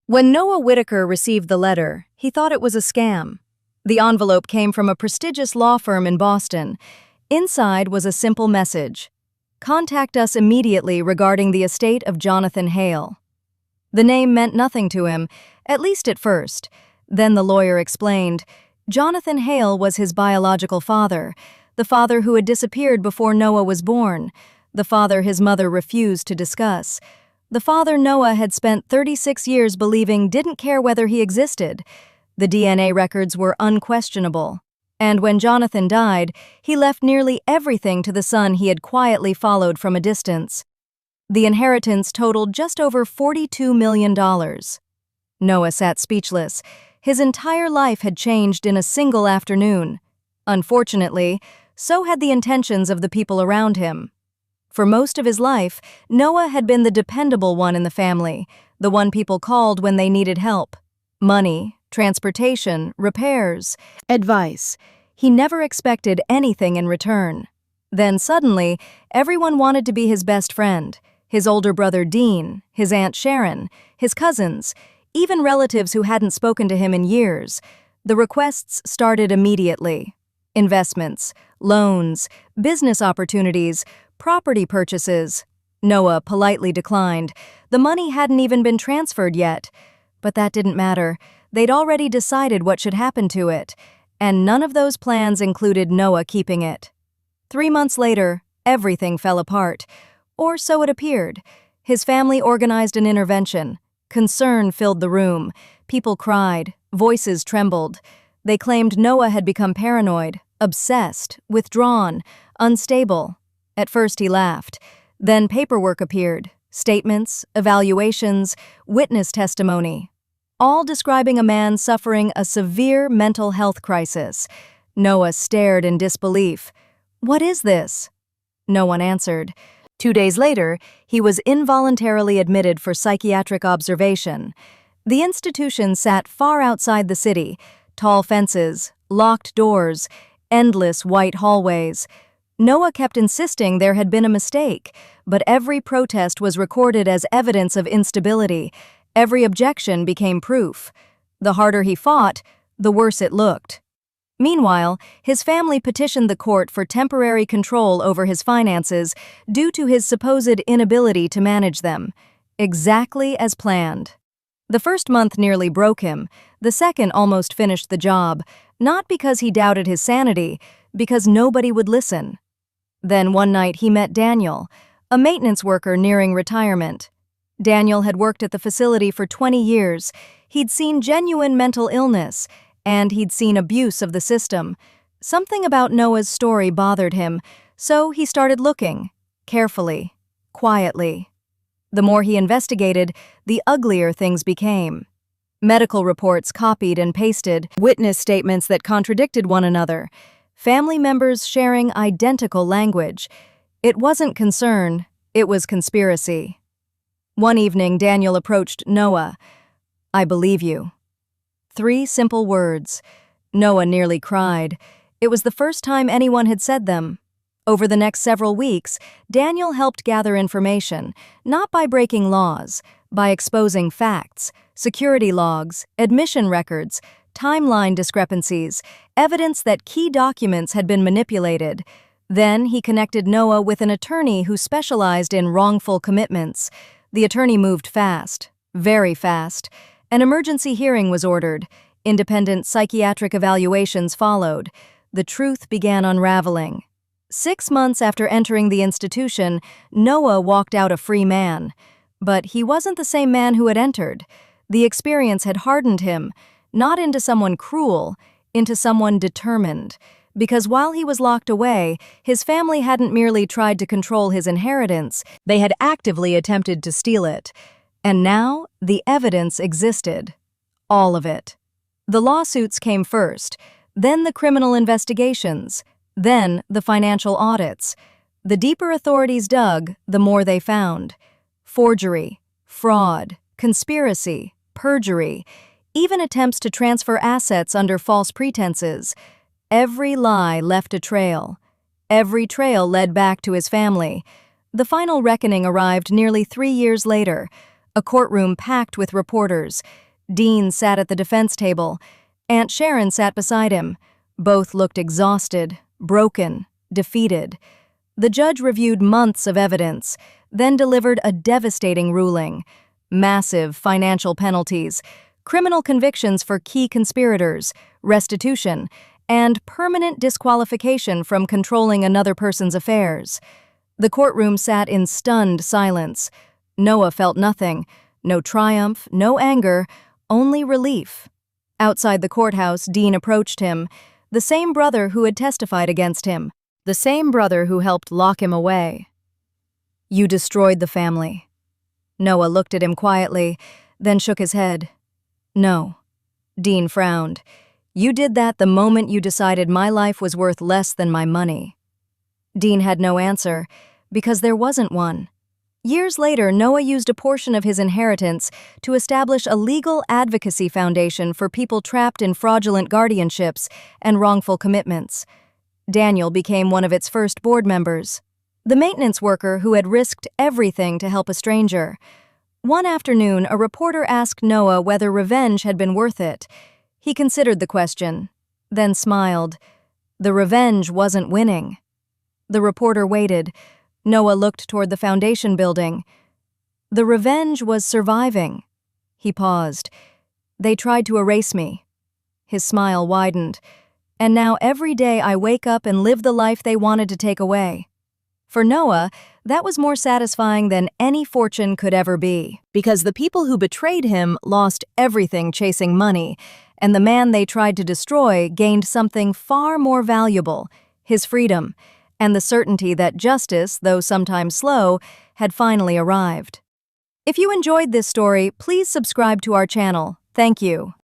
When Noah Whitaker received the letter, he thought it was a scam. The envelope came from a prestigious law firm in Boston. Inside was a simple message: "Contact us immediately regarding the estate of Jonathan Hale." The name meant nothing to him, at least at first. Then the lawyer explained, Jonathan Hale was his biological father, the father who had disappeared before Noah was born, the father his mother refused to discuss, the father Noah had spent 36 years believing didn't care whether he existed. The DNA records were unquestionable. And when Jonathan died, he left nearly everything to the son he had quietly followed from a distance. The inheritance totaled just over $42 million. Noah sat speechless. His entire life had changed in a single afternoon. Unfortunately, so had the intentions of the people around him. For most of his life, Noah had been the dependable one in the family, the one people called when they needed help. Money, transportation, repairs, advice. He never expected anything in return. Then suddenly, everyone wanted to be his best friend. His older brother Dean, his Aunt Sharon, his cousins, even relatives who hadn't spoken to him in years. The requests started immediately. Investments, loans, business opportunities, property purchases. Noah politely declined. The money hadn't even been transferred yet. But that didn't matter. They'd already decided what should happen to it. And none of those plans included Noah keeping it. 3 months later, everything fell apart. Or so it appeared. His family organized an intervention. Concern filled the room. People cried. Voices trembled. They claimed Noah had become paranoid, obsessed, withdrawn, unstable. At first he laughed. Then paperwork appeared. Statements, evaluations, witness testimony. All describing a man suffering a severe mental health crisis. Noah stared in disbelief. "What is this?" No one answered. 2 days later, he was involuntarily admitted for psychiatric observation. The institution sat far outside the city, tall fences, locked doors, endless white hallways. Noah kept insisting there had been a mistake, but every protest was recorded as evidence of instability. Every objection became proof. The harder he fought, the worse it looked. Meanwhile, his family petitioned the court for temporary control over his finances due to his supposed inability to manage them. Exactly as planned. The first month nearly broke him. The second almost finished the job, not because he doubted his sanity, because nobody would listen. Then one night he met Daniel, a maintenance worker nearing retirement. Daniel had worked at the facility for 20 years. He'd seen genuine mental illness, and he'd seen abuse of the system. Something about Noah's story bothered him, so he started looking, carefully, quietly. The more he investigated, the uglier things became. Medical reports copied and pasted, witness statements that contradicted one another, family members sharing identical language. It wasn't concern, it was conspiracy. One evening, Daniel approached Noah. "I believe you." 3 simple words. Noah nearly cried. It was the first time anyone had said them. Over the next several weeks, Daniel helped gather information, not by breaking laws, by exposing facts, security logs, admission records, timeline discrepancies, evidence that key documents had been manipulated. Then he connected Noah with an attorney who specialized in wrongful commitments. The attorney moved fast, very fast. An emergency hearing was ordered. Independent psychiatric evaluations followed. The truth began unraveling. 6 months after entering the institution, Noah walked out a free man. But he wasn't the same man who had entered. The experience had hardened him, not into someone cruel, into someone determined. Because while he was locked away, his family hadn't merely tried to control his inheritance, they had actively attempted to steal it. And now, the evidence existed. All of it. The lawsuits came first, then the criminal investigations, then the financial audits. The deeper authorities dug, the more they found. Forgery, fraud, conspiracy, perjury, even attempts to transfer assets under false pretenses. Every lie left a trail. Every trail led back to his family. The final reckoning arrived nearly 3 years later. A courtroom packed with reporters. Dean sat at the defense table. Aunt Sharon sat beside him. Both looked exhausted, broken, defeated. The judge reviewed months of evidence, then delivered a devastating ruling. Massive financial penalties, criminal convictions for key conspirators, restitution, and permanent disqualification from controlling another person's affairs. The courtroom sat in stunned silence. Noah felt nothing. No triumph, no anger, only relief. Outside the courthouse, Dean approached him, the same brother who had testified against him, the same brother who helped lock him away. "You destroyed the family." Noah looked at him quietly, then shook his head. "No." Dean frowned. "You did that the moment you decided my life was worth less than my money." Dean had no answer, because there wasn't one. Years later, Noah used a portion of his inheritance to establish a legal advocacy foundation for people trapped in fraudulent guardianships and wrongful commitments. Daniel became one of its first board members, the maintenance worker who had risked everything to help a stranger. One afternoon, a reporter asked Noah whether revenge had been worth it. He considered the question, then smiled. The revenge wasn't winning. The reporter waited. Noah looked toward the foundation building. The revenge was surviving. He paused. They tried to erase me. His smile widened. And now every day I wake up and live the life they wanted to take away. For Noah, that was more satisfying than any fortune could ever be, because the people who betrayed him lost everything chasing money, and the man they tried to destroy gained something far more valuable, his freedom, and the certainty that justice, though sometimes slow, had finally arrived. If you enjoyed this story, please subscribe to our channel. Thank you.